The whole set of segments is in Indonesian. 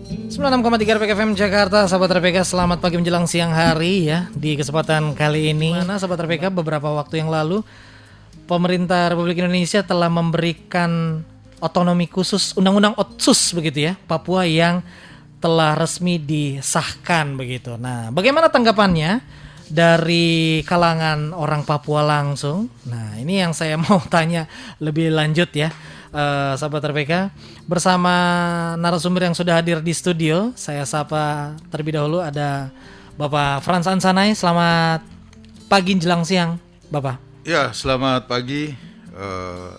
96,3 RPK FM Jakarta. Sahabat RPK, selamat pagi menjelang siang hari ya. Di kesempatan kali ini, Sahabat RPK, beberapa waktu yang lalu pemerintah Republik Indonesia telah memberikan otonomi khusus, undang-undang Otsus begitu ya, Papua yang telah resmi disahkan begitu. Nah, bagaimana tanggapannya dari kalangan orang Papua langsung? Nah, ini yang saya mau tanya lebih lanjut ya. Sahabat RPK, bersama narasumber yang sudah hadir di studio, saya sapa terlebih dahulu ada Bapak Frans Ansanai. Selamat pagi jelang siang, Bapak. Ya, selamat pagi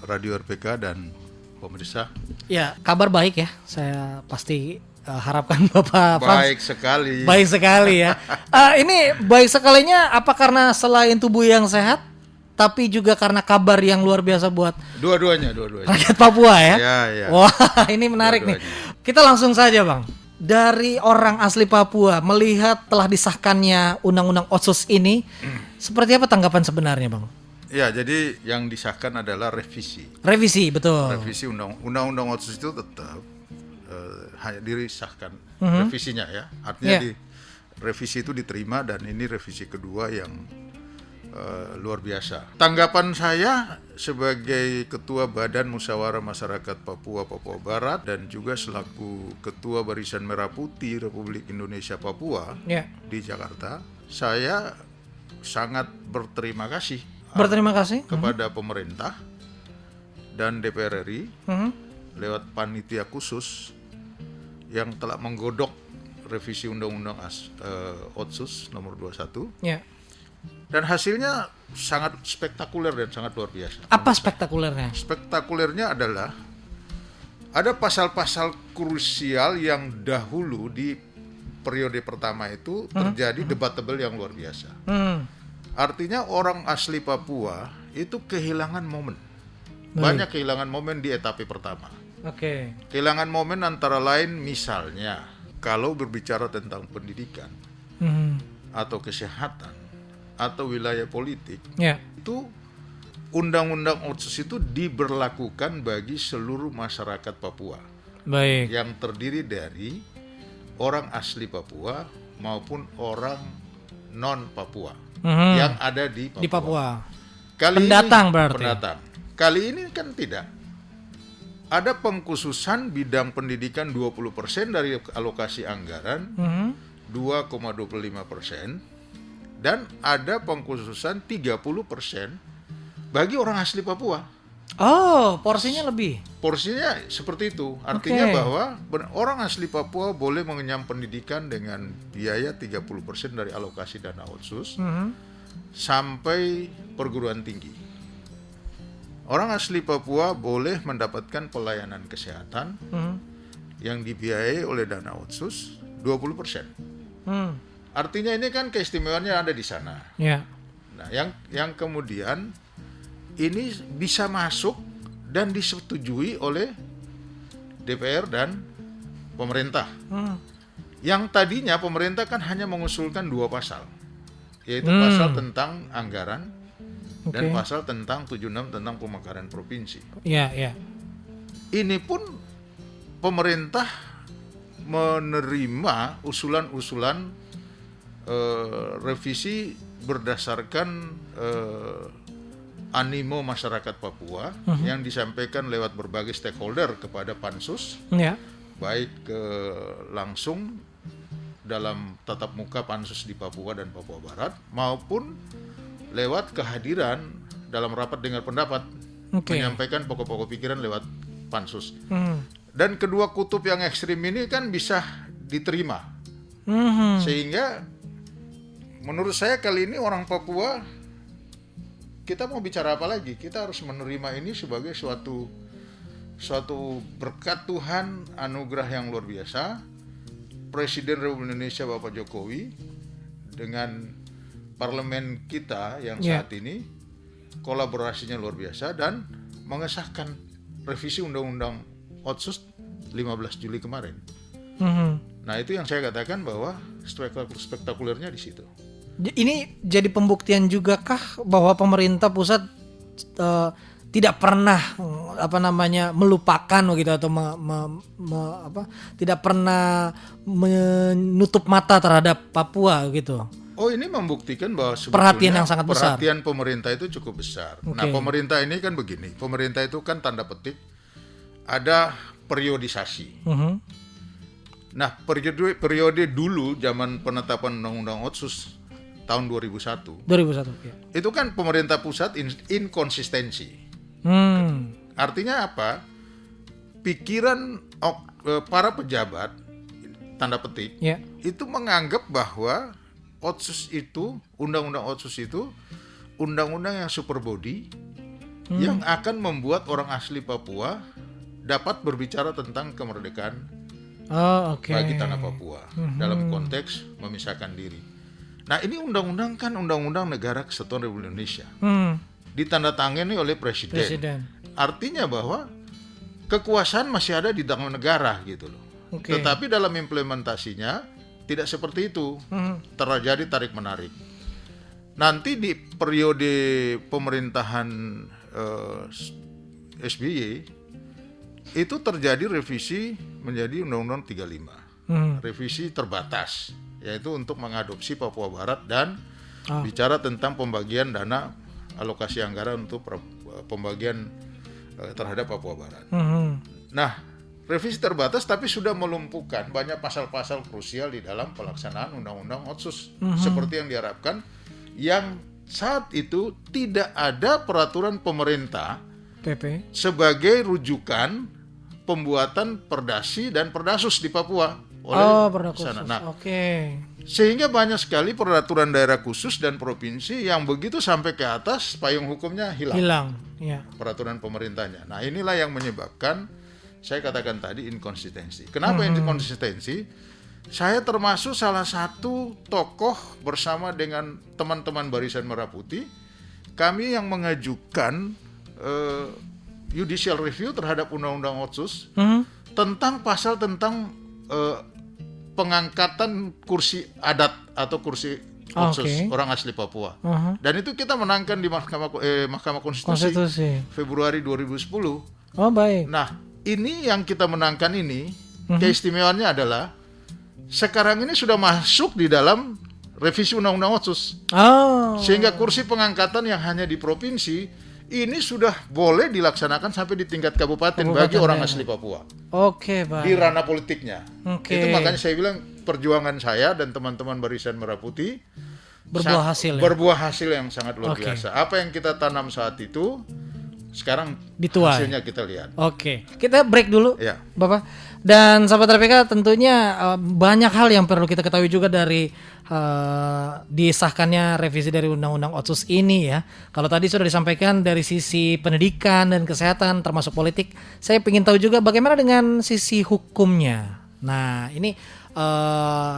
Radio RPK dan pemirsa. Ya, kabar baik ya. Saya pasti harapkan Bapak Frans. Baik sekali. Baik sekali ya. Ini baik sekalinya apa karena selain tubuh yang sehat, tapi juga karena kabar yang luar biasa buat Dua-duanya. rakyat Papua ya? Ya. Wah, ini menarik nih. Kita langsung saja, Bang. Dari orang asli Papua melihat telah disahkannya Undang-Undang Otsus ini, seperti apa tanggapan sebenarnya, Bang? Ya, jadi yang disahkan adalah revisi. Revisi, betul. Revisi Undang-Undang Otsus itu tetap hanya disahkan revisinya ya. Artinya revisi itu diterima dan ini revisi kedua yang luar biasa. Tanggapan saya sebagai Ketua Badan Musyawarah Masyarakat Papua Barat dan juga selaku Ketua Barisan Merah Putih Republik Indonesia Papua di Jakarta, saya sangat berterima kasih kepada pemerintah dan DPR RI lewat panitia khusus yang telah menggodok revisi Undang-Undang Otsus nomor 21. Dan hasilnya sangat spektakuler dan sangat luar biasa. Apa spektakulernya? Spektakulernya adalah ada pasal-pasal krusial yang dahulu di periode pertama itu terjadi debatable yang luar biasa. Artinya orang asli Papua itu kehilangan momen. Banyak kehilangan momen di etape pertama. Kehilangan momen antara lain misalnya kalau berbicara tentang pendidikan atau kesehatan atau wilayah politik, itu Undang-Undang Otsus itu diberlakukan bagi seluruh masyarakat Papua. Yang terdiri dari orang asli Papua maupun orang non Papua yang ada di Papua. Pendatang berarti. Pendatang. Kali ini kan tidak. Ada pengkhususan bidang pendidikan 20% dari alokasi anggaran, 2,25%. Dan ada pengkhususan 30% bagi orang asli Papua. Oh, porsinya lebih? Porsinya seperti itu. Artinya bahwa orang asli Papua boleh mengenyam pendidikan dengan biaya 30% dari alokasi dana Otsus sampai perguruan tinggi. Orang asli Papua boleh mendapatkan pelayanan kesehatan yang dibiayai oleh dana Otsus 20%. Artinya ini kan keistimewaannya ada di sana. Nah, yang kemudian ini bisa masuk dan disetujui oleh DPR dan pemerintah. Yang tadinya pemerintah kan hanya mengusulkan 2 pasal, yaitu pasal tentang anggaran dan pasal tentang 76 tentang pemekaran provinsi. Ini pun pemerintah menerima usulan-usulan revisi berdasarkan animo masyarakat Papua yang disampaikan lewat berbagai stakeholder kepada Pansus, baik langsung dalam tatap muka Pansus di Papua dan Papua Barat maupun lewat kehadiran dalam rapat dengar pendapat, menyampaikan pokok-pokok pikiran lewat Pansus. Dan kedua kutub yang ekstrim ini kan bisa diterima, sehingga menurut saya kali ini orang Papua, kita mau bicara apa lagi? Kita harus menerima ini sebagai suatu berkat Tuhan, anugerah yang luar biasa. Presiden Republik Indonesia Bapak Jokowi dengan parlemen kita yang saat ini kolaborasinya luar biasa dan mengesahkan revisi Undang-Undang Otsus 15 Juli kemarin. Nah, itu yang saya katakan bahwa spektakulernya di situ. Ini jadi pembuktian juga kah bahwa pemerintah pusat tidak pernah melupakan gitu atau tidak pernah menutup mata terhadap Papua gitu. Oh, ini membuktikan bahwa Perhatian yang sangat besar. Perhatian pemerintah itu cukup besar. Nah, pemerintah ini kan begini. Pemerintah itu kan tanda petik ada periodisasi. Nah, periode dulu zaman penetapan Undang-Undang Otsus tahun 2001. Ya. Itu kan pemerintah pusat inkonsistensi. Artinya apa? Pikiran para pejabat tanda petik itu menganggap bahwa Otsus itu, Undang-Undang Otsus itu undang-undang yang super body yang akan membuat orang asli Papua dapat berbicara tentang kemerdekaan bagi tanah Papua dalam konteks memisahkan diri. Nah, ini undang-undang kan undang-undang negara kesatuan Republik Indonesia. Ditandatangani oleh presiden. Artinya bahwa kekuasaan masih ada di tangan negara gitu loh. Tetapi dalam implementasinya tidak seperti itu. Terjadi tarik-menarik. Nanti di periode pemerintahan SBY itu terjadi revisi menjadi Undang-Undang 35. Revisi terbatas, yaitu untuk mengadopsi Papua Barat dan bicara tentang pembagian dana alokasi anggaran untuk pembagian terhadap Papua Barat. Nah, revisi terbatas tapi sudah melumpuhkan banyak pasal-pasal krusial di dalam pelaksanaan Undang-Undang Otsus seperti yang diharapkan, yang saat itu tidak ada peraturan pemerintah PP sebagai rujukan pembuatan perdasi dan perdasus di Papua oleh sana. Nah, sehingga banyak sekali peraturan daerah khusus dan provinsi yang begitu sampai ke atas payung hukumnya hilang. Peraturan pemerintahnya. Nah, inilah yang menyebabkan saya katakan tadi inkonsistensi. Kenapa inkonsistensi? Saya termasuk salah satu tokoh bersama dengan teman-teman Barisan Merah Putih. Kami yang mengajukan judicial review terhadap Undang-Undang Otsus tentang pasal tentang pengangkatan kursi adat atau kursi Otsus orang asli Papua. Dan itu kita menangkan di Mahkamah Konstitusi Februari 2010. Baik. Nah, ini yang kita menangkan ini, keistimewaannya adalah sekarang ini sudah masuk di dalam revisi Undang-Undang Otsus. Sehingga kursi pengangkatan yang hanya di provinsi ini sudah boleh dilaksanakan sampai di tingkat kabupaten bagi orang asli Papua. Baik. Di ranah politiknya. Itu makanya saya bilang perjuangan saya dan teman-teman Barisan Merah Putih berbuah hasil yang sangat luar biasa. Apa yang kita tanam saat itu sekarang dituai. Hasilnya kita lihat. Kita break dulu, Bapak. Dan sahabat RPK, tentunya banyak hal yang perlu kita ketahui juga dari disahkannya revisi dari Undang-Undang Otsus ini ya. Kalau tadi sudah disampaikan dari sisi pendidikan dan kesehatan termasuk politik, saya ingin tahu juga bagaimana dengan sisi hukumnya. Nah, ini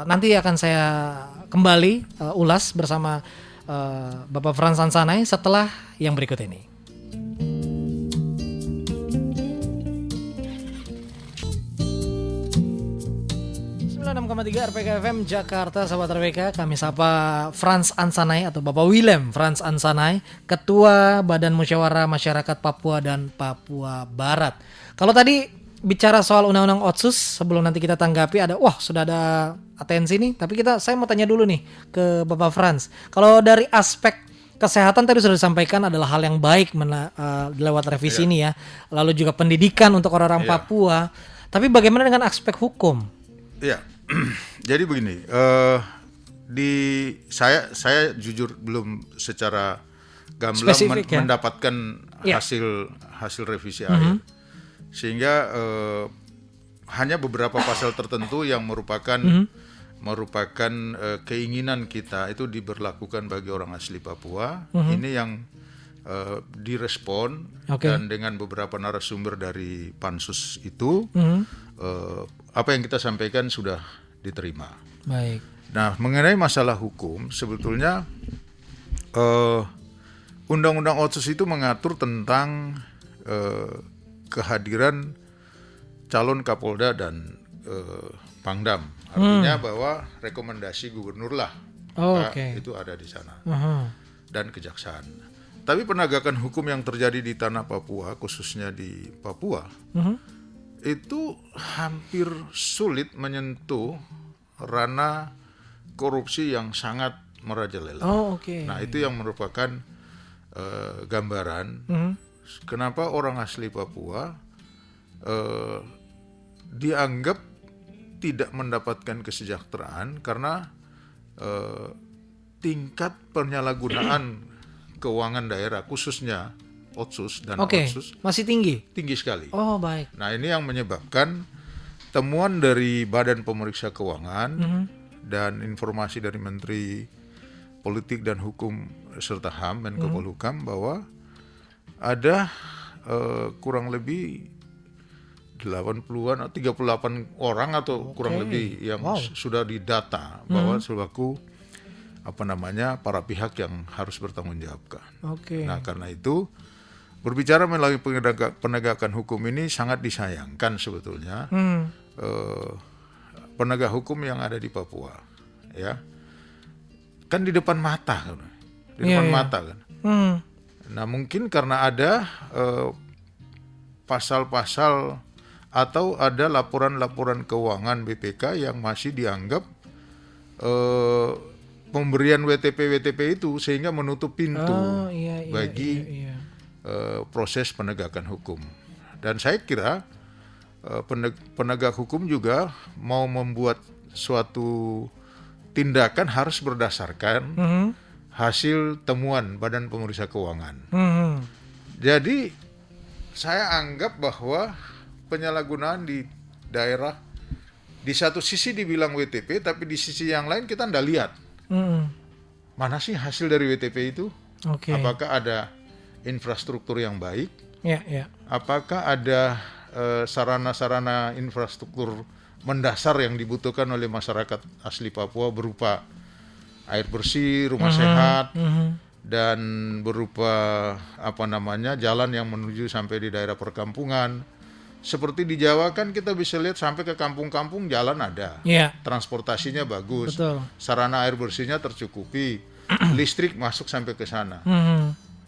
nanti akan saya kembali ulas bersama Bapak Frans Ansanai setelah yang berikut ini. 96,3 RPK FM Jakarta, sahabat RPK. Kami sapa Frans Ansanai atau Bapak Willem Frans Ansanai, Ketua Badan Musyawarah Masyarakat Papua dan Papua Barat. Kalau tadi bicara soal Undang-Undang Otsus, sebelum nanti kita tanggapi sudah ada atensi nih, tapi saya mau tanya dulu nih ke Bapak Frans. Kalau dari aspek kesehatan tadi sudah disampaikan adalah hal yang baik lewat revisi ini ya. Lalu juga pendidikan untuk orang-orang Papua. Tapi bagaimana dengan aspek hukum? Iya. Jadi begini, saya jujur belum secara gamblang mendapatkan hasil revisi akhir, sehingga hanya beberapa pasal tertentu yang merupakan keinginan kita itu diberlakukan bagi orang asli Papua. Ini yang direspon dan dengan beberapa narasumber dari pansus itu. Apa yang kita sampaikan sudah diterima. Baik. Nah, mengenai masalah hukum, sebetulnya Undang-Undang Otsus itu mengatur tentang kehadiran calon Kapolda dan Pangdam. Artinya bahwa rekomendasi gubernur lah itu ada di sana dan kejaksaan. Tapi penegakan hukum yang terjadi di tanah Papua, khususnya di Papua, itu hampir sulit menyentuh ranah korupsi yang sangat merajalela. Oh, oke. Nah, itu yang merupakan gambaran kenapa orang asli Papua dianggap tidak mendapatkan kesejahteraan karena tingkat penyalahgunaan keuangan daerah, khususnya Otsus dan Otsus, masih tinggi sekali. Oh, baik. Nah, ini yang menyebabkan temuan dari Badan Pemeriksa Keuangan dan informasi dari Menteri Politik dan Hukum serta HAM, Menko Polhukam, bahwa ada kurang lebih 80-an atau 38 orang atau kurang lebih yang sudah didata bahwa selaku para pihak yang harus bertanggungjawabkan. Nah, karena itu berbicara melalui penegakan hukum ini sangat disayangkan sebetulnya penegak hukum yang ada di Papua, ya, kan di depan mata kan. Nah, mungkin karena ada pasal-pasal atau ada laporan-laporan keuangan BPK yang masih dianggap pemberian WTP itu sehingga menutup pintu bagi proses penegakan hukum. Dan saya kira penegak hukum juga mau membuat suatu tindakan harus berdasarkan hasil temuan Badan Pemeriksa Keuangan. Jadi saya anggap bahwa penyalahgunaan di daerah di satu sisi dibilang WTP, tapi di sisi yang lain kita nggak lihat mana sih hasil dari WTP itu. Apakah ada infrastruktur yang baik? Apakah ada sarana-sarana infrastruktur mendasar yang dibutuhkan oleh masyarakat asli Papua berupa air bersih, rumah sehat, dan berupa jalan yang menuju sampai di daerah perkampungan. Seperti di Jawa kan kita bisa lihat sampai ke kampung-kampung jalan ada, transportasinya bagus, sarana air bersihnya tercukupi, listrik masuk sampai ke sana.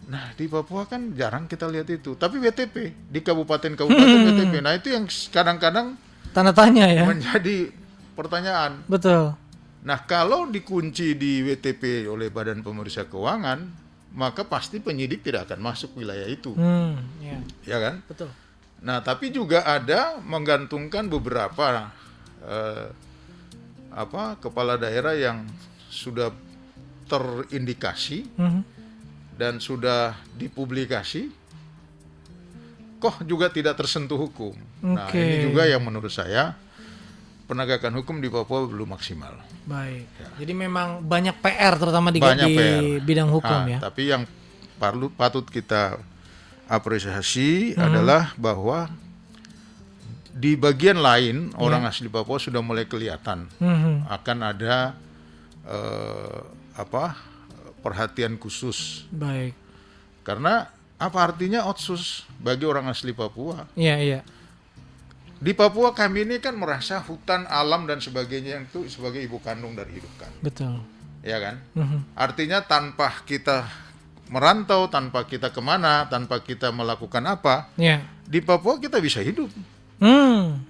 Nah, di Papua kan jarang kita lihat itu. Tapi WTP di kabupaten-kabupaten WTP. Nah, itu yang kadang-kadang tanda tanya ya. Menjadi pertanyaan. Betul. Nah, kalau dikunci di WTP oleh Badan Pemeriksa Keuangan, maka pasti penyidik tidak akan masuk wilayah itu. Ya kan? Betul. Nah, tapi juga ada menggantungkan beberapa kepala daerah yang sudah terindikasi dan sudah dipublikasi, kok juga tidak tersentuh hukum. Nah, ini juga yang menurut saya penegakan hukum di Papua belum maksimal. Baik. Ya. Jadi memang banyak PR terutama di bidang hukum ya. Tapi yang patut kita apresiasi adalah bahwa di bagian lain orang asli Papua sudah mulai kelihatan akan ada perhatian khusus. Baik. Karena apa artinya Otsus bagi orang asli Papua? Iya. Di Papua kami ini kan merasa hutan alam dan sebagainya itu sebagai ibu kandung dari hidup kami. Betul. Ya kan? Artinya tanpa kita merantau, tanpa kita kemana, tanpa kita melakukan apa, di Papua kita bisa hidup.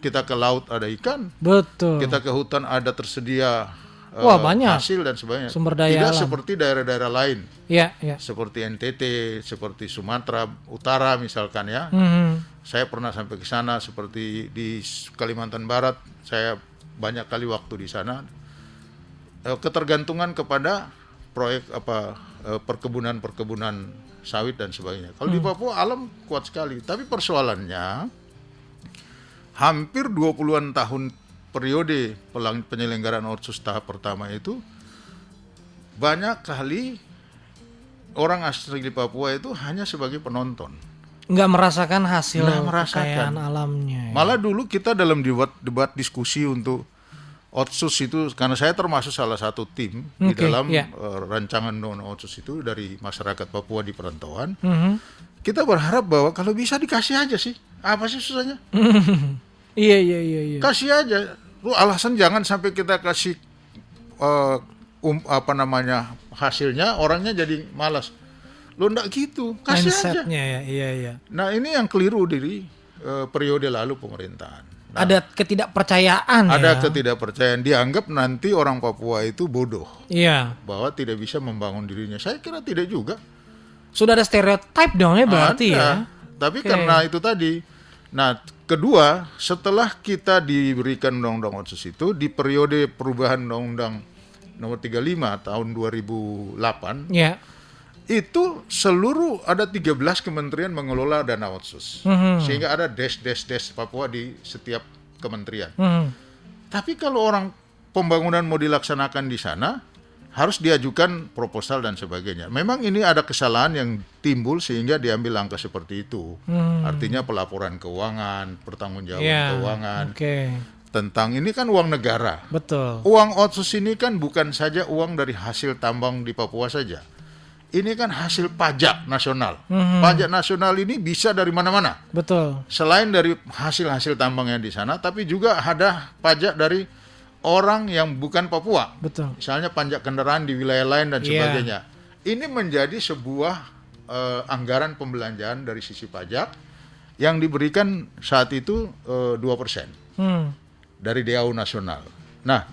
Kita ke laut ada ikan. Betul. Kita ke hutan ada tersedia banyak hasil dan sebagainya. Sumber daya tidak alam. Seperti daerah-daerah lain. Iya. Seperti NTT, seperti Sumatera Utara misalkan ya. Saya pernah sampai ke sana, seperti di Kalimantan Barat, saya banyak kali waktu di sana. Ketergantungan kepada proyek perkebunan sawit dan sebagainya. Kalau di Papua alam kuat sekali, tapi persoalannya hampir 20-an tahun periode penyelenggaraan Otsus tahap pertama itu banyak kali orang asli di Papua itu hanya sebagai penonton. Nggak merasakan hasil kekayaan alamnya. Malah dulu kita dalam debat diskusi untuk Otsus itu, karena saya termasuk salah satu tim di dalam rancangan undang-undang Otsus itu dari masyarakat Papua di perantauan. Kita berharap bahwa kalau bisa dikasih aja sih. Apa sih susahnya? Iya. Kasih aja. Lu alasan jangan sampai kita kasih hasilnya, orangnya jadi malas. Lo nggak gitu, kasih aja. Mindsetnya ya, iya. Nah ini yang keliru dari periode lalu pemerintahan. Nah, Ada ketidakpercayaan ada ya. ketidakpercayaan, dianggap nanti orang Papua itu bodoh, Iya. bahwa tidak bisa membangun dirinya. Saya kira tidak juga. Sudah ada stereotip dong ya berarti Ada. ya. Tapi Oke. karena itu tadi. Nah, kedua, setelah kita diberikan Undang-Undang Otsus itu di periode perubahan Undang-Undang Nomor 35 tahun 2008, Ya. itu seluruh ada 13 kementerian mengelola dana Otsus. Sehingga ada des Papua di setiap kementerian. Tapi kalau orang pembangunan mau dilaksanakan di sana, harus diajukan proposal dan sebagainya. Memang ini ada kesalahan yang timbul sehingga diambil langkah seperti itu. Artinya pelaporan keuangan, pertanggungjawaban Ya. keuangan. Oke. Tentang ini kan uang negara. Betul. Uang Otsus ini kan bukan saja uang dari hasil tambang di Papua saja. Ini kan hasil pajak nasional. Pajak nasional ini bisa dari mana-mana. Betul. Selain dari hasil-hasil tambang yang di sana, tapi juga ada pajak dari orang yang bukan Papua. Betul. Misalnya pajak kendaraan di wilayah lain dan Iya. sebagainya. Ini menjadi sebuah anggaran pembelanjaan dari sisi pajak yang diberikan saat itu 2% dari DAU nasional. Nah,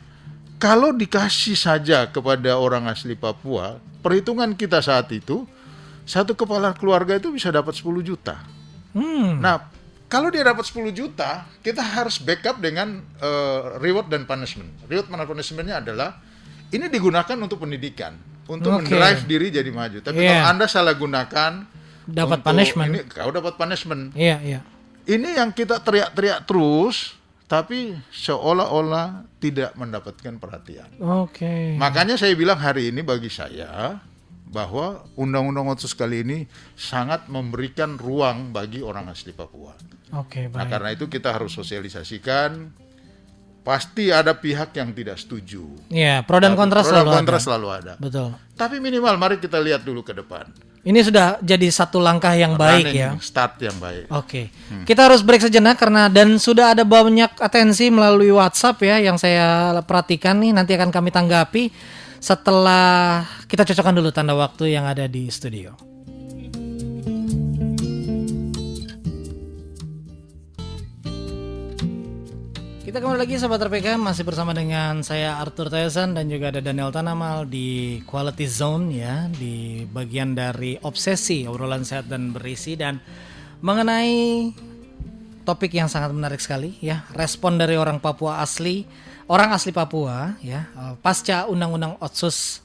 kalau dikasih saja kepada orang asli Papua, perhitungan kita saat itu, satu kepala keluarga itu bisa dapat 10 juta. Nah, kalau dia dapat 10 juta, kita harus backup dengan reward dan punishment. Reward dan punishment-nya adalah, ini digunakan untuk pendidikan, untuk Oke. mendrive diri jadi maju. Tapi Iya. kalau Anda salah gunakan, Dapat untuk punishment. ini, kau dapat punishment. Iya. Ini yang kita teriak-teriak terus, tapi seolah-olah tidak mendapatkan perhatian. Oke. Makanya saya bilang hari ini bagi saya bahwa Undang-Undang Otsus kali ini sangat memberikan ruang bagi orang asli Papua. Oke, Nah baik. karena itu kita harus sosialisasikan. Pasti ada pihak yang tidak setuju. Iya, pro dan kontra Pro dan selalu kontra ada. selalu ada. Betul. Tapi minimal mari kita lihat dulu ke depan. Ini sudah jadi satu langkah yang baik Running, ya. Start yang baik. Oke. Kita harus break sejenak karena dan sudah ada banyak atensi melalui WhatsApp ya yang saya perhatikan nih, nanti akan kami tanggapi setelah kita cocokkan dulu tanda waktu yang ada di studio. Kita kembali lagi sahabat RPK, masih bersama dengan saya Arthur Tayasan dan juga ada Daniel Tanamal di Quality Zone ya, di bagian dari obsesi, obrolan sehat dan berisi, dan mengenai topik yang sangat menarik sekali ya, respon dari orang Papua asli, orang asli Papua ya, pasca Undang-Undang Otsus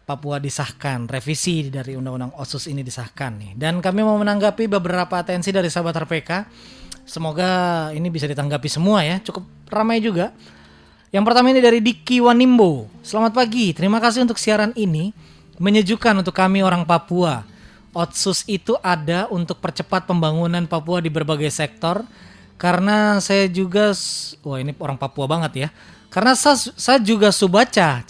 Papua disahkan, revisi dari Undang-Undang Otsus ini disahkan nih. Dan kami mau menanggapi beberapa atensi dari sahabat RPK. Semoga ini bisa ditanggapi semua ya, cukup ramai juga. Yang pertama ini dari Diki Wanimbo. Selamat pagi, terima kasih untuk siaran ini. Menyejukkan untuk kami orang Papua. Otsus itu ada untuk percepat pembangunan Papua di berbagai sektor. Karena saya juga, wah ini orang Papua banget ya. Karena saya juga subaca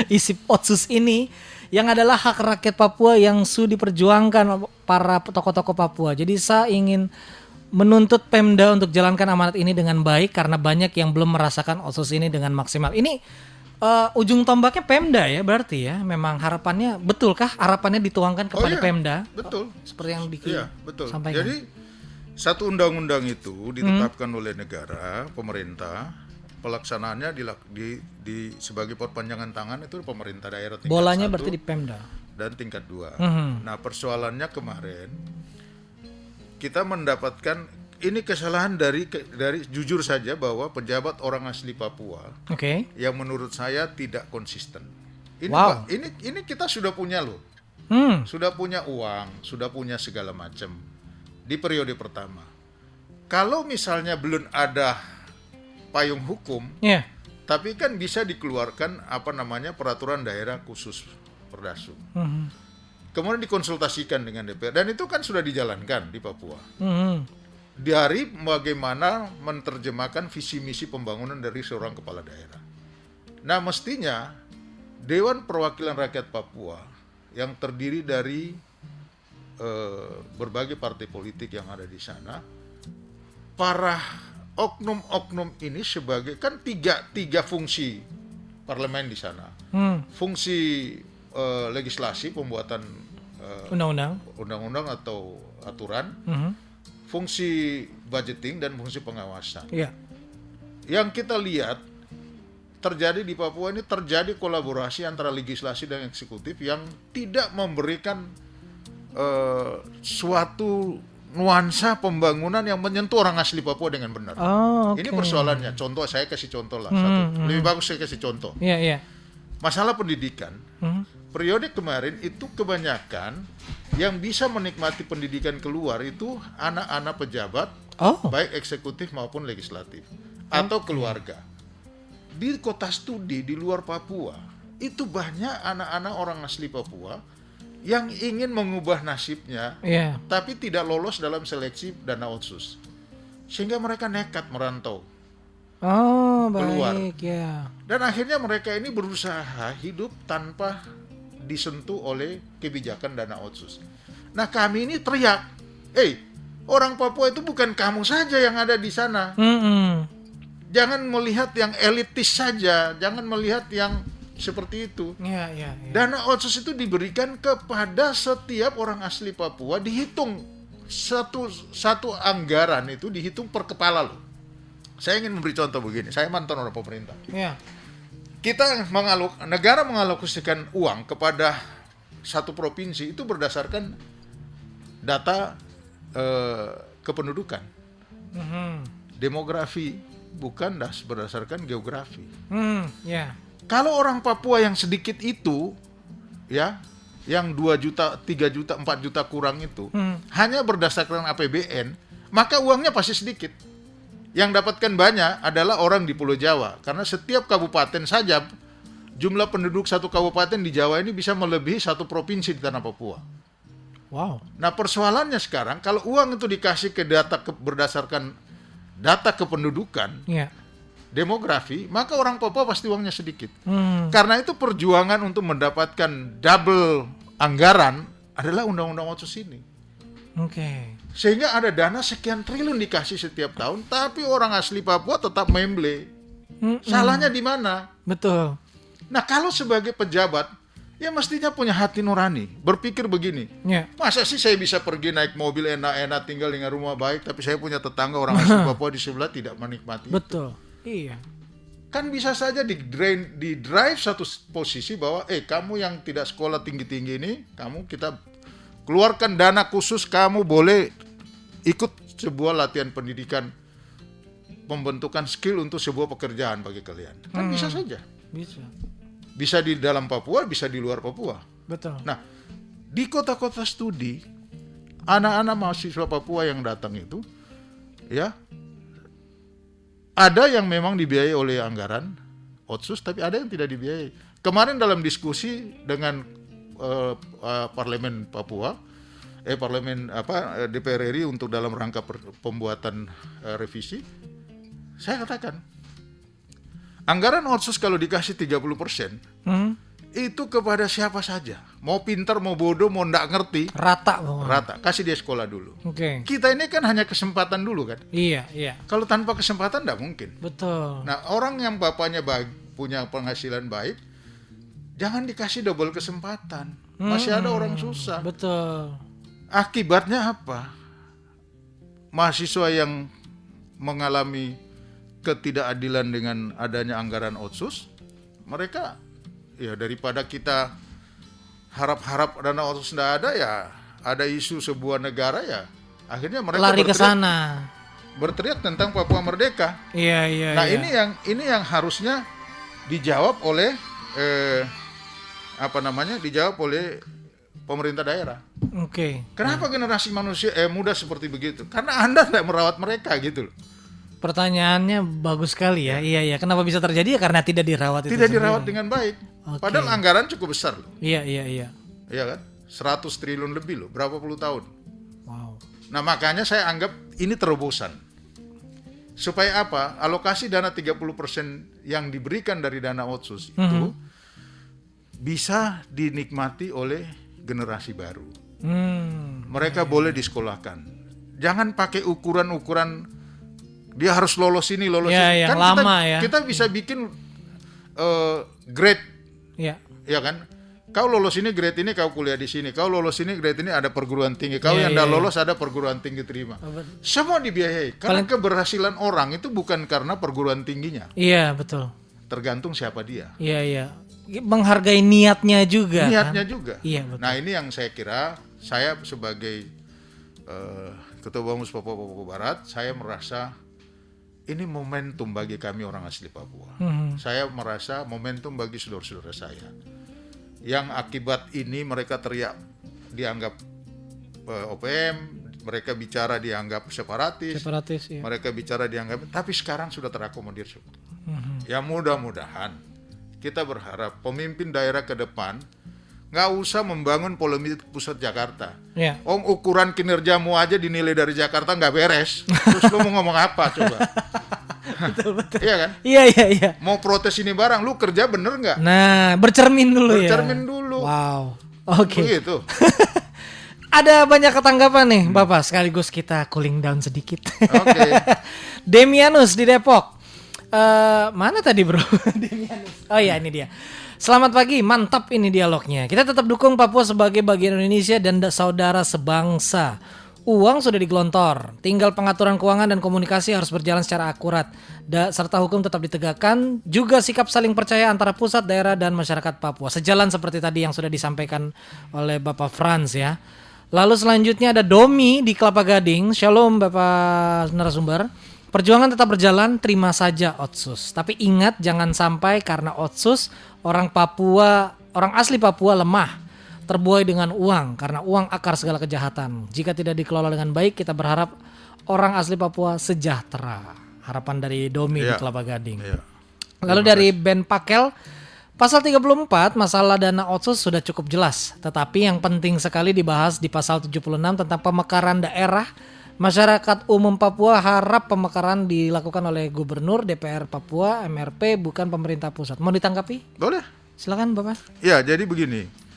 isi Otsus ini yang adalah hak rakyat Papua yang sudah diperjuangkan para tokoh-tokoh Papua. Jadi saya ingin menuntut Pemda untuk jalankan amanat ini dengan baik karena banyak yang belum merasakan Otsus ini dengan maksimal. Ini ujung tombaknya Pemda ya berarti ya. Memang harapannya, betulkah harapannya dituangkan kepada iya, Pemda? Betul. Seperti yang Diki Iya, betul. sampaikan. Jadi satu undang-undang itu ditetapkan oleh negara, pemerintah, pelaksanaannya di sebagai perpanjangan tangan itu pemerintah daerah tingkat Bolanya 1 berarti di Pemda. dan tingkat 2. Nah, persoalannya kemarin kita mendapatkan ini kesalahan dari jujur saja bahwa pejabat orang asli Papua Oke. yang menurut saya tidak konsisten. Ini Wow. ini kita sudah punya loh. Sudah punya uang, sudah punya segala macam di periode pertama. Kalau misalnya belum ada payung hukum, Ya. tapi kan bisa dikeluarkan peraturan daerah khusus Perdasum. Kemudian dikonsultasikan dengan DPR dan itu kan sudah dijalankan di Papua. Dari bagaimana menerjemahkan visi misi pembangunan dari seorang kepala daerah. Nah, mestinya Dewan Perwakilan Rakyat Papua yang terdiri dari berbagai partai politik yang ada di sana, para oknum-oknum ini sebagai kan tiga fungsi parlemen di sana. Fungsi legislasi, pembuatan undang-undang atau aturan, fungsi budgeting dan fungsi pengawasan. Iya. Yang kita lihat terjadi di Papua ini, terjadi kolaborasi antara legislasi dan eksekutif yang tidak memberikan suatu nuansa pembangunan yang menyentuh orang asli Papua dengan benar. Oh, okay. Ini persoalannya. Contoh, saya kasih contoh lah. Satu. Lebih bagus saya kasih contoh. Iya, iya. Masalah pendidikan. Periode kemarin itu kebanyakan yang bisa menikmati pendidikan keluar itu anak-anak pejabat, baik eksekutif maupun legislatif, atau keluarga. Di kota studi di luar Papua, itu banyak anak-anak orang asli Papua yang ingin mengubah nasibnya, tapi tidak lolos dalam seleksi dana otsus, sehingga mereka nekat merantau keluar. Baik, ya. Dan akhirnya mereka ini berusaha hidup tanpa disentuh oleh kebijakan dana otsus. Nah, kami ini teriak, orang Papua itu bukan kamu saja yang ada di sana. Jangan melihat yang elitis saja, jangan melihat yang seperti itu. Dana otsus itu diberikan kepada setiap orang asli Papua, dihitung satu anggaran itu dihitung per kepala loh. Saya ingin memberi contoh begini, saya mantan orang pemerintah. Negara mengalokasikan uang kepada satu provinsi itu berdasarkan data kependudukan, demografi, bukan berdasarkan geografi. Kalau orang Papua yang sedikit itu, ya, yang 2 juta, 3 juta, 4 juta kurang itu, hanya berdasarkan APBN, maka uangnya pasti sedikit. Yang dapatkan banyak adalah orang di Pulau Jawa, karena setiap kabupaten saja jumlah penduduk satu kabupaten di Jawa ini bisa melebihi satu provinsi di tanah Papua. Wow. Nah, persoalannya sekarang kalau uang itu dikasih ke berdasarkan data kependudukan, demografi, maka orang Papua pasti uangnya sedikit. Karena itu perjuangan untuk mendapatkan double anggaran adalah undang-undang otsus ini. Sehingga ada dana sekian triliun dikasih setiap tahun, tapi orang asli Papua tetap memble. Salahnya di mana? Betul. Nah, kalau sebagai pejabat, ya mestinya punya hati nurani, berpikir begini, masa sih saya bisa pergi naik mobil enak-enak, tinggal dengan rumah baik, tapi saya punya tetangga orang asli Papua di sebelah tidak menikmati. Betul. Iya. Kan bisa saja di drive satu posisi bahwa kamu yang tidak sekolah tinggi-tinggi ini, kita keluarkan dana khusus, kamu boleh ikut sebuah latihan pendidikan, pembentukan skill untuk sebuah pekerjaan bagi kalian. Kan bisa saja. Bisa di dalam Papua, bisa di luar Papua. Betul. Nah, di kota-kota studi, anak-anak mahasiswa Papua yang datang itu, ya, ada yang memang dibiayai oleh anggaran otsus, tapi ada yang tidak dibiayai. Kemarin dalam diskusi dengan parlemen Papua, DPR RI untuk dalam rangka pembuatan revisi, saya katakan anggaran otsus kalau dikasih 30%, itu kepada siapa saja, mau pintar, mau bodoh, mau ndak ngerti, rata, kasih dia sekolah dulu. Kita ini kan hanya kesempatan dulu kan. Iya. Kalau tanpa kesempatan ndak mungkin. Betul. Nah, orang yang bapaknya baik, punya penghasilan baik, jangan dikasih double kesempatan. Masih ada orang susah. Betul. Akibatnya apa? Mahasiswa yang mengalami ketidakadilan dengan adanya anggaran otsus, mereka ya daripada kita harap-harap dana otsus tidak ada, ya ada isu sebuah negara, ya akhirnya mereka lari ke sana, berteriak tentang Papua Merdeka. Iya. Nah, ini yang harusnya dijawab oleh dijawab oleh pemerintah daerah. Kenapa generasi manusia muda seperti begitu? Karena Anda tidak merawat mereka gitu loh. Pertanyaannya bagus sekali ya. Iya. Kenapa bisa terjadi? Ya karena tidak dirawat. Tidak dirawat dengan baik. Padahal anggaran cukup besar loh. Iya. Iya kan? 100 triliun lebih loh. Berapa puluh tahun. Wow. Nah, makanya saya anggap ini terobosan. Supaya apa? Alokasi dana 30% yang diberikan dari dana otsus itu bisa dinikmati oleh generasi baru. Mereka boleh disekolahkan. Jangan pakai ukuran-ukuran dia harus lolos ini, lolos ini. Kan lama kita bisa bikin grade, ya kan? Kau lolos ini grade ini, kau kuliah di sini. Kau lolos ini grade ini, ada perguruan tinggi. Kau yang tidak lolos ada perguruan tinggi terima. Semua dibiayai. Karena keberhasilan orang itu bukan karena perguruan tingginya. Iya, betul. Tergantung siapa dia. Iya. Menghargai niatnya juga. Niatnya kan? juga. Iya, betul. Nah, ini yang saya kira, saya sebagai Ketua Bamus Papua Barat, saya merasa ini momentum bagi kami orang asli Papua. Saya merasa momentum bagi saudara-saudara saya. Yang akibat ini mereka teriak dianggap OPM, mereka bicara dianggap separatis, ya. mereka bicara dianggap, tapi sekarang sudah terakomodir semua. Ya mudah-mudahan kita berharap pemimpin daerah ke depan nggak usah membangun polemik pusat Jakarta. Ya. Ukuran kinerjamu aja dinilai dari Jakarta nggak beres, terus lu mau ngomong apa coba? Betul. Iya kan? Iya. Mau protes ini barang, lu kerja bener nggak? Nah, bercermin dulu ya. Bercermin dulu. Wow. Oke. Begitu. Ada banyak ketanggapan nih, Bapak. Sekaligus kita cooling down sedikit. Oke. Demianus di Depok. Mana tadi bro? Demianus. Oh iya, ini dia. Selamat pagi, mantap ini dialognya. Kita tetap dukung Papua sebagai bagian Indonesia dan saudara sebangsa. Uang sudah digelontor, tinggal pengaturan keuangan dan komunikasi harus berjalan secara akurat, serta hukum tetap ditegakkan, juga sikap saling percaya antara pusat, daerah, dan masyarakat Papua. Sejalan seperti tadi yang sudah disampaikan oleh Bapak Franz ya. Lalu selanjutnya ada Domi di Kelapa Gading. Shalom Bapak narasumber. Perjuangan tetap berjalan, terima saja Otsus. Tapi ingat jangan sampai karena Otsus orang asli Papua lemah. Terbuai dengan uang, karena uang akar segala kejahatan. Jika tidak dikelola dengan baik, kita berharap orang asli Papua sejahtera. Harapan dari Domi di Kelapa Gading. Lalu dari Ben Pakel, pasal 34 masalah dana otsus sudah cukup jelas. Tetapi yang penting sekali dibahas di pasal 76 tentang pemekaran daerah. Masyarakat umum Papua harap pemekaran dilakukan oleh Gubernur, DPR Papua, MRP, bukan pemerintah pusat. Mau ditanggapi? Boleh. Silakan Bapak. Ya, jadi begini.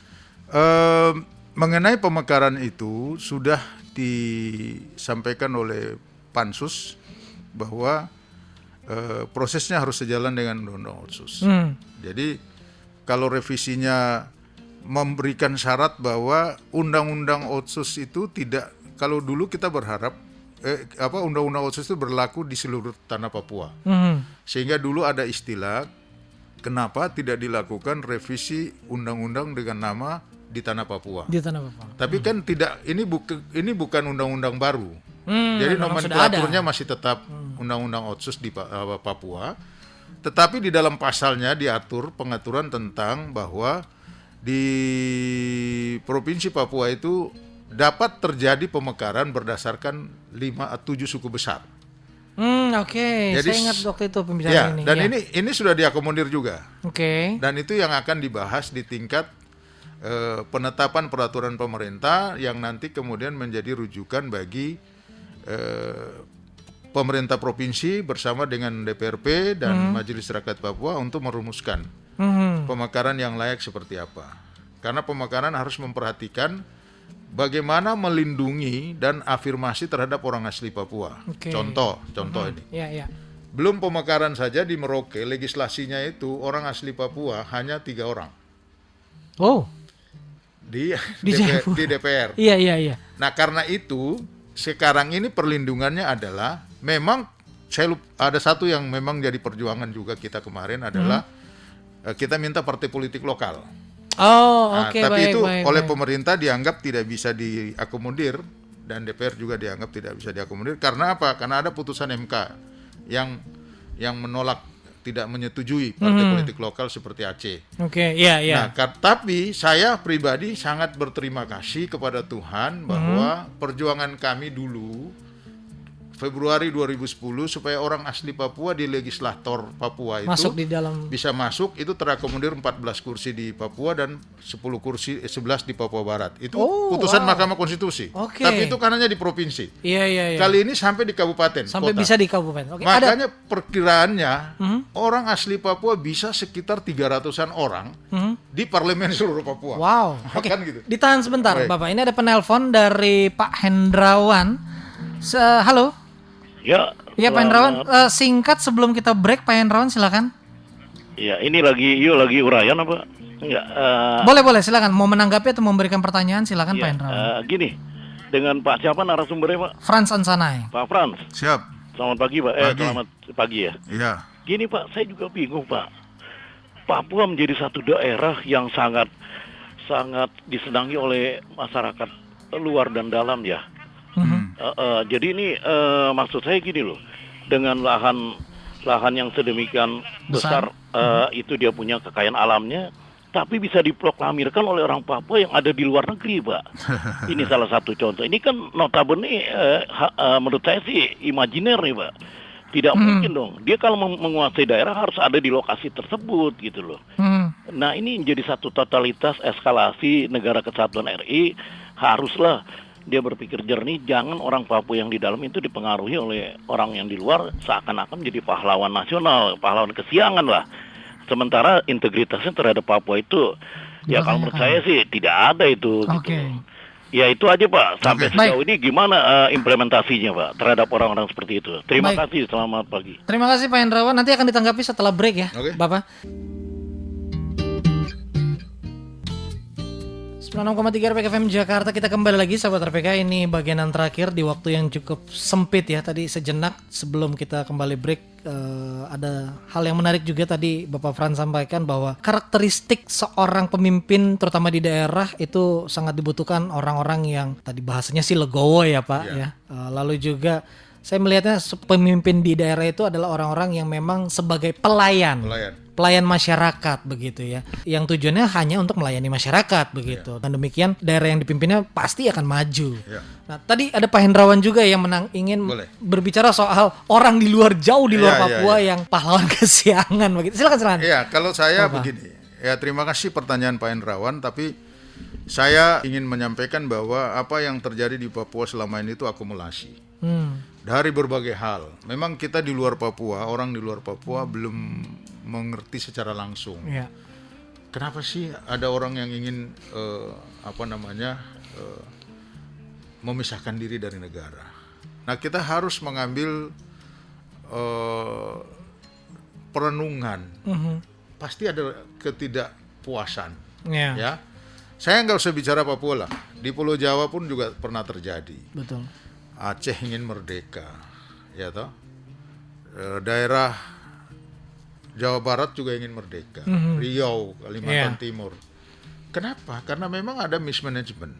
Mengenai pemekaran itu sudah disampaikan oleh Pansus bahwa prosesnya harus sejalan dengan undang-undang otsus. Jadi kalau revisinya memberikan syarat bahwa undang-undang otsus itu tidak, kalau dulu kita berharap undang-undang otsus itu berlaku di seluruh tanah Papua. Sehingga dulu ada istilah kenapa tidak dilakukan revisi undang-undang dengan nama di tanah Papua. Di tanah Papua. Tapi kan tidak, ini bukan undang-undang baru. Jadi nomenklaturnya masih tetap undang-undang otsus di Papua. Tetapi di dalam pasalnya diatur pengaturan tentang bahwa di Provinsi Papua itu dapat terjadi pemekaran berdasarkan 7 suku besar. Oke. Jadi, saya ingat waktu itu pembicaraan ini. Dan ini sudah diakomodir juga. Oke. Dan itu yang akan dibahas di tingkat penetapan peraturan pemerintah yang nanti kemudian menjadi rujukan bagi pemerintah provinsi bersama dengan DPRP dan Majelis Rakyat Papua untuk merumuskan pemekaran yang layak seperti apa. Karena pemekaran harus memperhatikan bagaimana melindungi dan afirmasi terhadap orang asli Papua. Contoh ini. Ya. Belum pemekaran saja di Merauke, legislasinya itu orang asli Papua hanya 3 orang. Oh. Di DPR. Iya. Nah, karena itu sekarang ini perlindungannya adalah memang ada satu yang memang jadi perjuangan juga kita kemarin adalah kita minta partai politik lokal. Oh, nah, oke. Tapi baik, oleh baik. pemerintah dianggap tidak bisa diakomodir dan DPR juga dianggap tidak bisa diakomodir. Karena apa? Karena ada putusan MK yang menolak, tidak menyetujui partai politik lokal seperti Aceh. Oke, iya. Nah, tapi saya pribadi sangat berterima kasih kepada Tuhan bahwa perjuangan kami dulu Februari 2010 supaya orang asli Papua di legislator Papua itu masuk di dalam, bisa masuk, itu terakomodir 14 kursi di Papua dan 11 di Papua Barat. Itu putusan Mahkamah Konstitusi. Tapi itu kan hanya di provinsi. Iya. Kali ini sampai di kabupaten, sampai kota. bisa di kabupaten. Makanya perkiraannya orang asli Papua bisa sekitar 300-an orang di parlemen seluruh Papua. Wow. Kan gitu. Ditahan sebentar, Baik. Bapak. Ini ada penelpon dari Pak Hendrawan. Halo. Ya, Pak Hendrawan, singkat sebelum kita break, Pak Hendrawan silakan. Ya, ini lagi uraian apa? Enggak. Boleh silakan. Mau menanggapi atau memberikan pertanyaan silakan Pak Hendrawan. Gini, dengan Pak siapa narasumbernya Pak? Frans Ansanai. Pak Frans. Siap. Selamat pagi Pak. Selamat pagi ya. Iya. Gini Pak, saya juga bingung Pak. Papua menjadi satu daerah yang sangat disenangi oleh masyarakat luar dan dalam ya. Jadi ini maksud saya gini loh, dengan lahan yang sedemikian besar, itu dia punya kekayaan alamnya, tapi bisa diproklamirkan oleh orang Papua yang ada di luar negeri, Pak. Ini salah satu contoh. Ini kan notabene menurut saya sih imajiner nih, Pak. Tidak mungkin dong. Dia kalau menguasai daerah harus ada di lokasi tersebut gitu loh. Nah ini menjadi satu totalitas eskalasi negara kesatuan RI. Haruslah dia berpikir jernih, jangan orang Papua yang di dalam itu dipengaruhi oleh orang yang di luar seakan-akan menjadi pahlawan nasional, pahlawan kesiangan lah. Sementara integritasnya terhadap Papua itu, ya kalau menurut saya sih tidak ada itu. Gitu. Ya itu aja Pak, sampai sejauh ini gimana implementasinya Pak terhadap orang-orang seperti itu. Terima kasih, selamat pagi. Terima kasih Pak Hendrawan, nanti akan ditanggapi setelah break ya Bapak. 96,3 RPK FM Jakarta, kita kembali lagi sahabat RPK. Ini bagian yang terakhir di waktu yang cukup sempit ya. Tadi sejenak sebelum kita kembali break, ada hal yang menarik juga tadi Bapak Frans sampaikan bahwa karakteristik seorang pemimpin terutama di daerah itu sangat dibutuhkan orang-orang yang tadi bahasanya sih legowo ya Pak ya. Lalu juga saya melihatnya pemimpin di daerah itu adalah orang-orang yang memang sebagai pelayan masyarakat begitu ya, yang tujuannya hanya untuk melayani masyarakat begitu. Dan demikian daerah yang dipimpinnya pasti akan maju. Nah tadi ada Pak Hendrawan juga yang ingin berbicara soal orang di luar, jauh di luar Papua yang pahlawan kesiangan begitu. Silakan. Iya, kalau saya begini ya, terima kasih pertanyaan Pak Hendrawan, tapi saya ingin menyampaikan bahwa apa yang terjadi di Papua selama ini itu akumulasi dari berbagai hal. Memang kita di luar Papua, orang di luar Papua belum mengerti secara langsung. Kenapa sih ada orang yang ingin memisahkan diri dari negara? Nah, kita harus mengambil perenungan. Pasti ada ketidakpuasan. Ya, saya nggak usah bicara Papua lah. Di Pulau Jawa pun juga pernah terjadi. Betul. Aceh ingin merdeka, ya toh. Daerah Jawa Barat juga ingin merdeka, Riau, Kalimantan Timur. Kenapa? Karena memang ada mismanagement.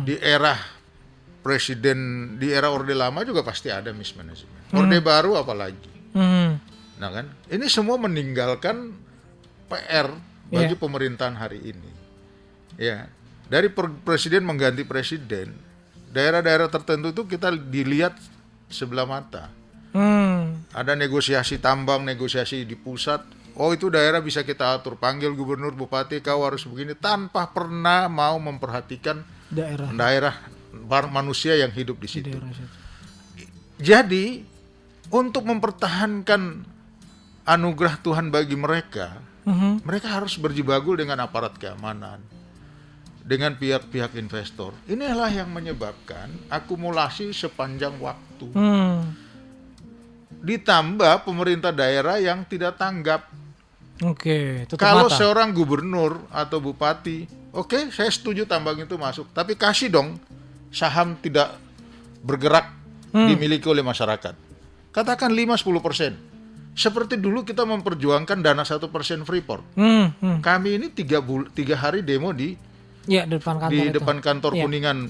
Di era presiden, di era Orde Lama juga pasti ada mismanagement. Orde Baru apalagi. Nah kan, ini semua meninggalkan PR bagi pemerintahan hari ini. Ya, dari presiden mengganti presiden. Daerah-daerah tertentu itu kita dilihat sebelah mata. Ada negosiasi tambang, negosiasi di pusat. Oh itu daerah bisa kita atur, panggil gubernur, bupati, kau harus begini, tanpa pernah mau memperhatikan daerah manusia yang hidup di situ. Jadi untuk mempertahankan anugerah Tuhan bagi mereka, mereka harus berjibaku dengan aparat keamanan, dengan pihak-pihak investor. Inilah yang menyebabkan akumulasi sepanjang waktu. Ditambah pemerintah daerah yang tidak tanggap. Kalau seorang gubernur atau bupati, saya setuju tambang itu masuk, tapi kasih dong saham tidak bergerak dimiliki oleh masyarakat. Katakan 5-10%. Seperti dulu kita memperjuangkan dana 1% Freeport. Kami ini 3 hari demo di depan kantor Kuningan,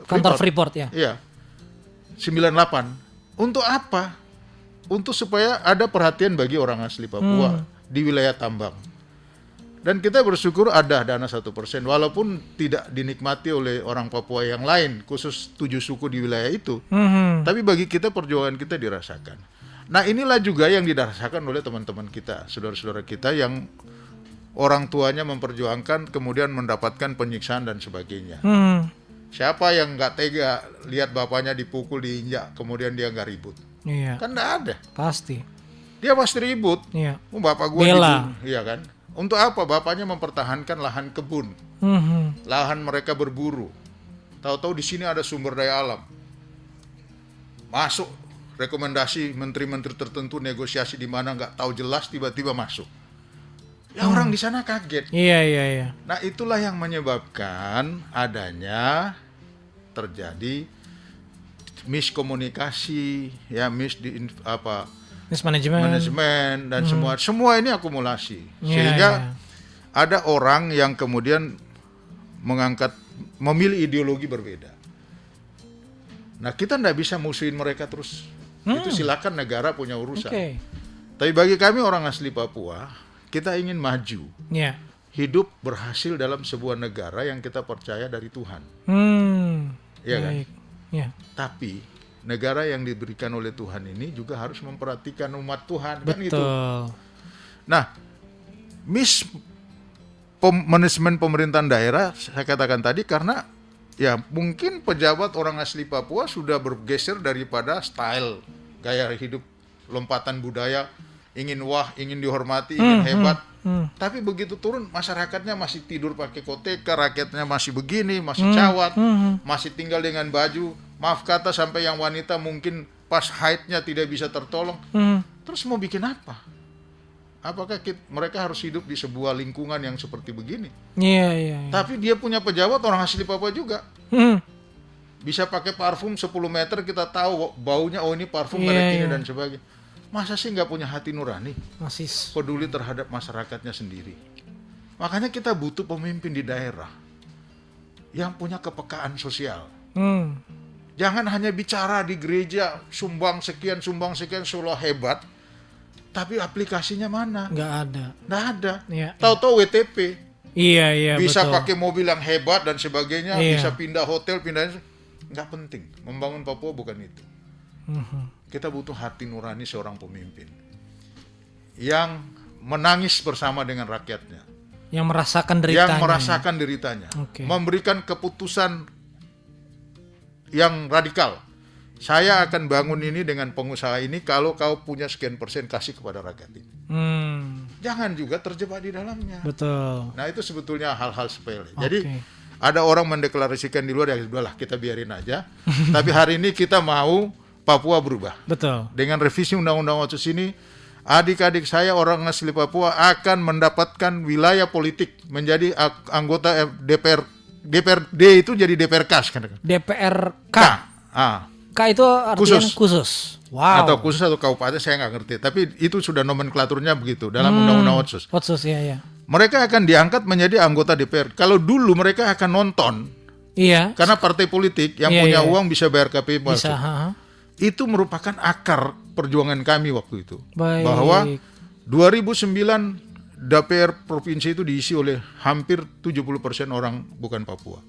kantor Freeport ya. Iya. 98. Untuk apa? Untuk supaya ada perhatian bagi orang asli Papua di wilayah tambang. Dan kita bersyukur ada dana 1%, walaupun tidak dinikmati oleh orang Papua yang lain, khusus 7 suku di wilayah itu. Tapi bagi kita perjuangan kita dirasakan. Nah inilah juga yang dirasakan oleh teman-teman kita, saudara-saudara kita yang orang tuanya memperjuangkan, kemudian mendapatkan penyiksaan dan sebagainya. Siapa yang nggak tega lihat bapaknya dipukul, diinjak, kemudian dia nggak ribut? Kan nggak ada. Pasti. Dia pasti ribut. Bapak gua dibunuh, iya kan? Untuk apa? Bapaknya mempertahankan lahan kebun, lahan mereka berburu. Tahu-tahu di sini ada sumber daya alam. Masuk rekomendasi menteri-menteri tertentu negosiasi di mana nggak tahu jelas, tiba-tiba masuk. Ya orang di sana kaget. Iya. Nah, itulah yang menyebabkan adanya terjadi miskomunikasi, ya Mismanagement. manajemen dan semua ini akumulasi. Iya, Sehingga iya. ada orang yang kemudian memilih ideologi berbeda. Nah, kita tidak bisa musuhin mereka terus. Itu silakan negara punya urusan. Oke. Tapi bagi kami orang asli Papua, kita ingin maju. Iya. Hidup berhasil dalam sebuah negara yang kita percaya dari Tuhan. Iya kan? Baik. Ya. Tapi negara yang diberikan oleh Tuhan ini juga harus memperhatikan umat Tuhan. Kan Betul. gitu. Nah, manajemen pemerintahan daerah, saya katakan tadi, karena ya mungkin pejabat orang asli Papua sudah bergeser daripada style gaya hidup, lompatan budaya, ingin ingin dihormati, ingin hebat. Tapi begitu turun, masyarakatnya masih tidur pakai koteka, rakyatnya masih begini, masih cawat, masih tinggal dengan baju, maaf kata sampai yang wanita mungkin pas haidnya tidak bisa tertolong. Terus mau bikin apa? Apakah mereka harus hidup di sebuah lingkungan yang seperti begini? Iya. Tapi dia punya pejabat orang asli Papua juga. Bisa pakai parfum 10 meter, kita tahu baunya, oh ini parfum merek ini dan sebagainya. Masa sih nggak punya hati nurani? Masih Peduli terhadap masyarakatnya sendiri. Makanya kita butuh pemimpin di daerah yang punya kepekaan sosial. Jangan hanya bicara di gereja, sumbang sekian, seolah hebat. Tapi aplikasinya mana? nggak ada. Nggak ada. Iya. Tahu-tahu WTP. Iya Bisa betul. pakai mobil yang hebat dan sebagainya, Iya. bisa pindah hotel, nggak penting. Membangun Papua bukan itu. Kita butuh hati nurani seorang pemimpin yang menangis bersama dengan rakyatnya, Yang merasakan deritanya. Oke. Memberikan keputusan yang radikal. Saya akan bangun ini dengan pengusaha ini kalau kau punya sekian persen kasih kepada rakyat ini. Jangan juga terjebak di dalamnya. Betul. Nah, itu sebetulnya hal-hal sepele. Oke. Jadi ada orang mendeklarasikan di luar, ya udahlah kita biarin aja. Tapi hari ini kita mau Papua berubah. Betul. Dengan revisi Undang-Undang Otsus ini, adik-adik saya orang asli Papua akan mendapatkan wilayah politik, menjadi anggota DPRD itu jadi DPRK kan? DPRK. K itu artinya khusus. Wow. Atau khusus atau kabupaten saya nggak ngerti. Tapi itu sudah nomenklaturnya begitu dalam Undang-Undang Otsus. Otsus ya. Mereka akan diangkat menjadi anggota DPR. Kalau dulu mereka akan nonton. Iya. Karena partai politik yang punya uang bisa bayar KPI masuk. Bisa. Itu merupakan akar perjuangan kami waktu itu. Baik. Bahwa 2009 DPR provinsi itu diisi oleh hampir 70% orang bukan Papua.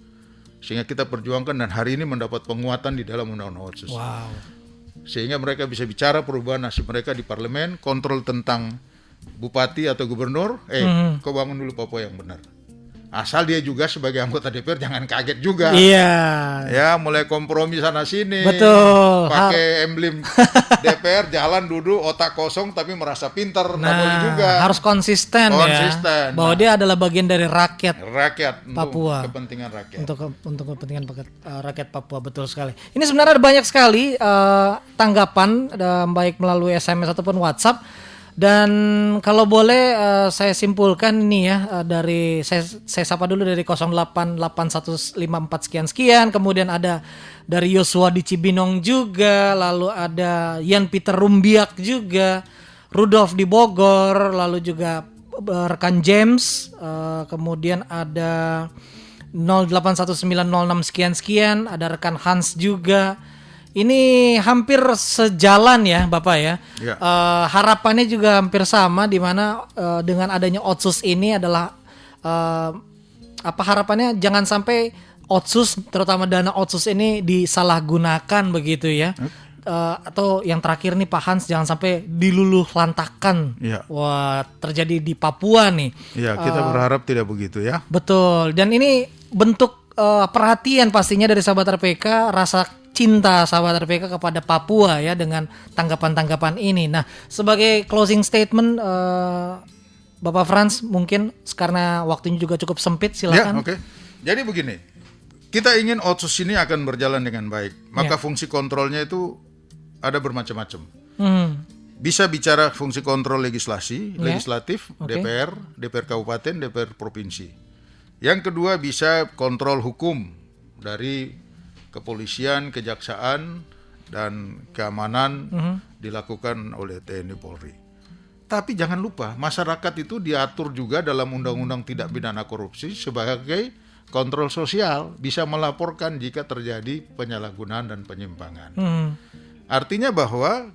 Sehingga kita perjuangkan dan hari ini mendapat penguatan di dalam Undang-Undang Otsus. Wow. Sehingga mereka bisa bicara perubahan nasib mereka di parlemen, kontrol tentang bupati atau gubernur, kau bangun dulu Papua yang benar. Asal dia juga sebagai anggota DPR jangan kaget juga. Iya. Ya, mulai kompromi sana sini. Betul. Pakai emblem DPR, jalan duduk otak kosong tapi merasa pintar, nggak boleh juga. Harus konsisten ya. Bahwa dia adalah bagian dari rakyat Papua. Untuk kepentingan rakyat. Untuk kepentingan rakyat Papua, betul sekali. Ini sebenarnya ada banyak sekali tanggapan baik melalui SMS ataupun WhatsApp. Dan kalau boleh saya simpulkan ini ya, dari saya sapa dulu dari 088154 sekian, kemudian ada dari Yosua di Cibinong juga, lalu ada Yan Peter Rumbiak juga, Rudolf di Bogor, lalu juga rekan James, kemudian ada 081906 sekian, ada rekan Hans juga. Ini hampir sejalan ya Bapak ya. Harapannya juga hampir sama, di mana dengan adanya Otsus ini adalah harapannya jangan sampai Otsus, terutama dana Otsus ini disalahgunakan begitu ya. Atau yang terakhir nih Pak Hans, jangan sampai diluluh lantakan. Wah, terjadi di Papua nih. Ya, kita berharap tidak begitu ya. Betul. Dan ini bentuk perhatian pastinya dari sahabat RPK, rasa cinta sahabat RPK kepada Papua ya, dengan tanggapan-tanggapan ini. Nah, sebagai closing statement Bapak Frans, mungkin karena waktunya juga cukup sempit, silakan. Ya, oke. Jadi begini, kita ingin Otsus ini akan berjalan dengan baik. Maka fungsi kontrolnya itu ada bermacam-macam. bisa bicara fungsi kontrol legislatif, Oke. DPR kabupaten, DPR provinsi. Yang kedua bisa kontrol hukum dari kepolisian, kejaksaan, dan keamanan dilakukan oleh TNI Polri. Tapi jangan lupa, masyarakat itu diatur juga dalam Undang-Undang Tindak Pidana Korupsi sebagai kontrol sosial, bisa melaporkan jika terjadi penyalahgunaan dan penyimpangan. Artinya bahwa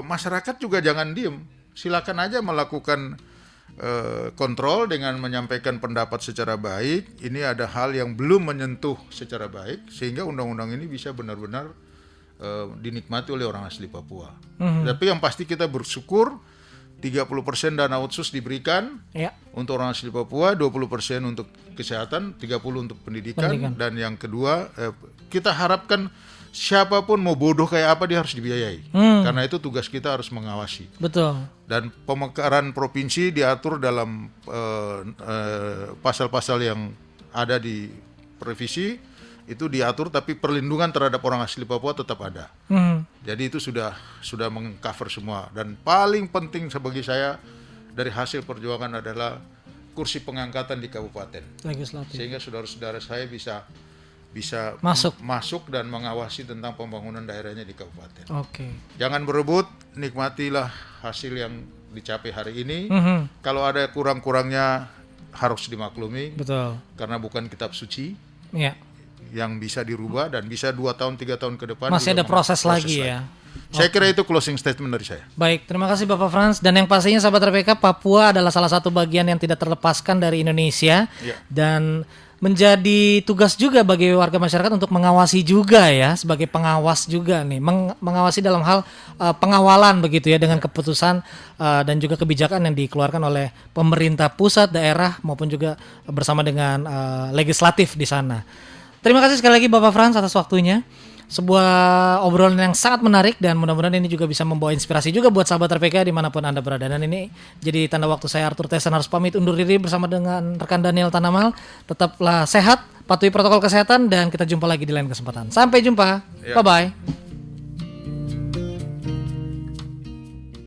masyarakat juga jangan diem, silakan aja melakukan kontrol dengan menyampaikan pendapat secara baik. Ini ada hal yang belum menyentuh secara baik, sehingga undang-undang ini bisa benar-benar dinikmati oleh orang asli Papua. Tapi yang pasti kita bersyukur 30% dana otsus diberikan untuk orang asli Papua, 20% untuk kesehatan, 30% untuk pendidikan. Dan yang kedua, kita harapkan siapapun mau bodoh kayak apa dia harus dibiayai. Karena itu tugas kita harus mengawasi. Betul. Dan pemekaran provinsi diatur dalam pasal-pasal yang ada di revisi itu diatur, tapi perlindungan terhadap orang asli Papua tetap ada. Jadi itu sudah mengcover semua. Dan paling penting bagi saya dari hasil perjuangan adalah kursi pengangkatan di kabupaten Legislatif. sehingga saudara-saudara saya bisa masuk dan mengawasi tentang pembangunan daerahnya di kabupaten. Jangan berebut, nikmatilah hasil yang dicapai hari ini. Kalau ada kurang-kurangnya harus dimaklumi. Betul. Karena bukan kitab suci. Iya. Yang bisa dirubah dan bisa 2 tahun 3 tahun ke depan masih ada proses lagi ya. Saya kira itu closing statement dari saya. Baik, terima kasih Bapak Frans. Dan yang pastinya sahabat RPK, Papua adalah salah satu bagian yang tidak terlepaskan dari Indonesia. Dan menjadi tugas juga bagi warga masyarakat untuk mengawasi juga ya, sebagai pengawas juga nih, mengawasi dalam hal pengawalan begitu ya, dengan keputusan dan juga kebijakan yang dikeluarkan oleh pemerintah pusat, daerah maupun juga bersama dengan legislatif di sana. Terima kasih sekali lagi Bapak Frans atas waktunya. Sebuah obrolan yang sangat menarik dan mudah-mudahan ini juga bisa membawa inspirasi juga buat sahabat RPK dimanapun Anda berada. Dan ini jadi tanda waktu saya Arthur Tesan harus pamit undur diri bersama dengan rekan Daniel Tanamal. Tetaplah sehat, patuhi protokol kesehatan dan kita jumpa lagi di lain kesempatan. Sampai jumpa. Bye-bye.